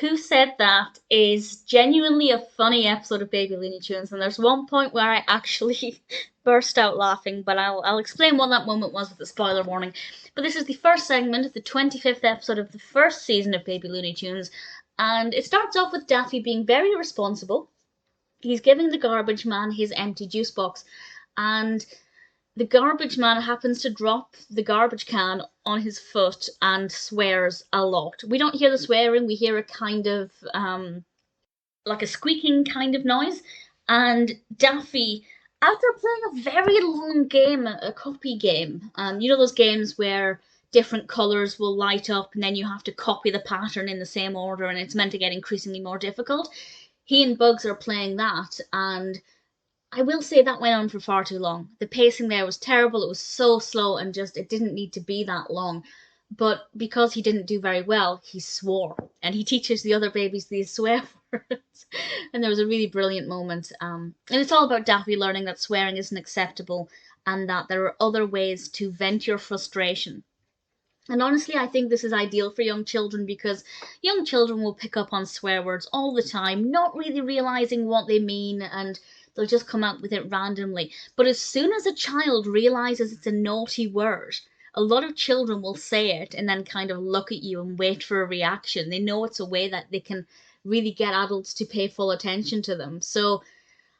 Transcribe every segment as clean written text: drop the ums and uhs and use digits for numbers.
Who Said That is genuinely a funny episode of Baby Looney Tunes, and there's one point where I actually burst out laughing, but I'll explain what that moment was with the spoiler warning. But this is the first segment of the 25th episode of the first season of Baby Looney Tunes, and it starts off with Daffy being very responsible. He's giving the garbage man his empty juice box, and the garbage man happens to drop the garbage can on his foot and swears a lot. We don't hear the swearing, we hear a kind of like a squeaking kind of noise. And Daffy, after playing a very long game, a copy game, you know those games where different colours will light up and then you have to copy the pattern in the same order and it's meant to get increasingly more difficult. He and Bugs are playing that, and I will say that went on for far too long. The pacing there was terrible. It was so slow and just it didn't need to be that long. But because he didn't do very well, he swore. And he teaches the other babies these swear words. And there was a really brilliant moment. And it's all about Daffy learning that swearing isn't acceptable and that there are other ways to vent your frustration. And honestly, I think this is ideal for young children because young children will pick up on swear words all the time, not really realizing what they mean, and they'll just come out with it randomly. But as soon as a child realizes it's a naughty word, a lot of children will say it and then kind of look at you and wait for a reaction. They know it's a way that they can really get adults to pay full attention to them. So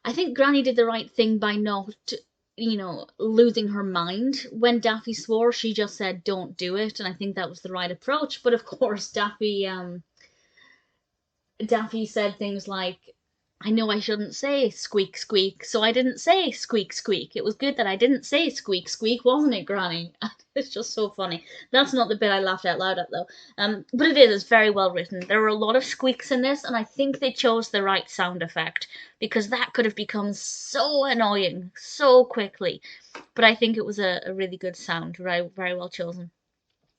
I think Granny did the right thing by not, losing her mind when Daffy swore. She just said, "Don't do it," and I think that was the right approach. But of course, Daffy said things like, "I know I shouldn't say squeak squeak, so I didn't say squeak squeak. It was good that I didn't say squeak squeak, wasn't it, Granny?" It's just so funny. That's not the bit I laughed out loud at though. But it is. It's very well written. There are a lot of squeaks in this, and I think they chose the right sound effect because that could have become so annoying so quickly. But I think it was a really good sound, very very well chosen.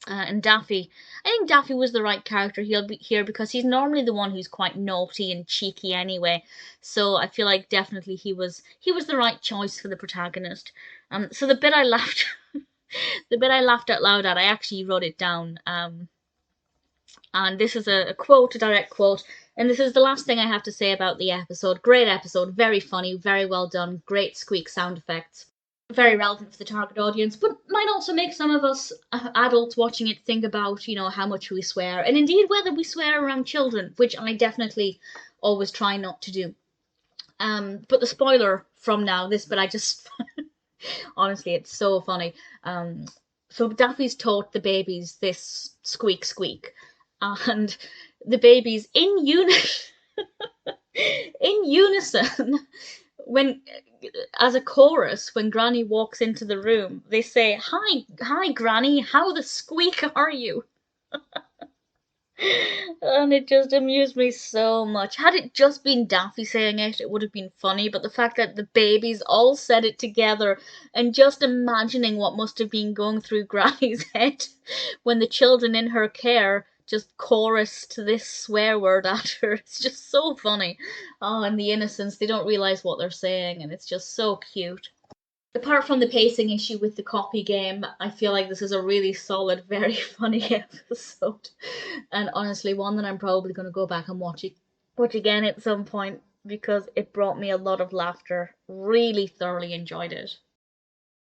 And Daffy, I think Daffy was the right character here because he's normally the one who's quite naughty and cheeky anyway. So I feel like definitely he was the right choice for the protagonist. So the bit I laughed, the bit I laughed out loud at, I actually wrote it down. And this is a quote, a direct quote. And this is the last thing I have to say about the episode. Great episode, very funny, very well done, great squeak sound effects. Very relevant for the target audience, but might also make some of us adults watching it think about, how much we swear, and indeed whether we swear around children, which I definitely always try not to do. But the spoiler from now, this bit I just, honestly, it's so funny. So Daffy's taught the babies this squeak squeak, and the babies in unison when as a chorus when Granny walks into the room, they say, "Hi Granny, how the squeak are you?" And it just amused me so much. Had it just been Daffy saying it, it would have been funny, but the fact that the babies all said it together, and just imagining what must have been going through Granny's head when the children in her care just chorused this swear word at her. It's just so funny. Oh, and the innocence, they don't realise what they're saying, and it's just so cute. Apart from the pacing issue with the copy game, I feel like this is a really solid, very funny episode. And honestly, one that I'm probably going to go back and watch again at some point because it brought me a lot of laughter. Really thoroughly enjoyed it.